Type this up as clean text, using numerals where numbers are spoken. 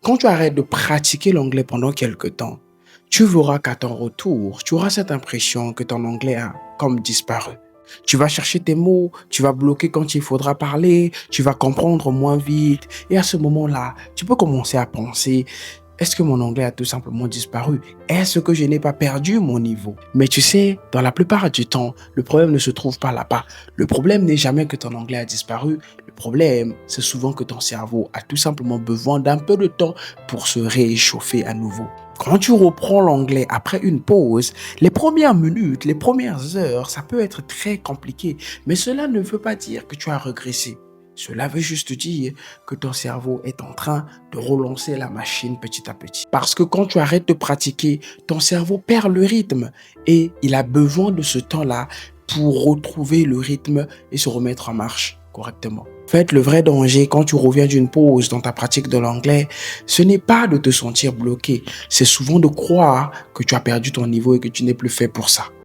Quand tu arrêtes de pratiquer l'anglais pendant quelque temps, tu verras qu'à ton retour, tu auras cette impression que ton anglais a comme disparu. Tu vas chercher tes mots, tu vas bloquer quand il faudra parler, tu vas comprendre moins vite. Et à ce moment-là, tu peux commencer à penser, est-ce que mon anglais a tout simplement disparu? Est-ce que je n'ai pas perdu mon niveau? Mais tu sais, dans la plupart du temps, le problème ne se trouve pas là-bas. Le problème n'est jamais que ton anglais a disparu. Le problème, c'est souvent que ton cerveau a tout simplement besoin d'un peu de temps pour se réchauffer à nouveau. Quand tu reprends l'anglais après une pause, les premières minutes, les premières heures, ça peut être très compliqué, mais cela ne veut pas dire que tu as régressé. Cela veut juste dire que ton cerveau est en train de relancer la machine petit à petit. Parce que quand tu arrêtes de pratiquer, ton cerveau perd le rythme et il a besoin de ce temps-là pour retrouver le rythme et se remettre en marche correctement. En fait, le vrai danger quand tu reviens d'une pause dans ta pratique de l'anglais, ce n'est pas de te sentir bloqué, c'est souvent de croire que tu as perdu ton niveau et que tu n'es plus fait pour ça.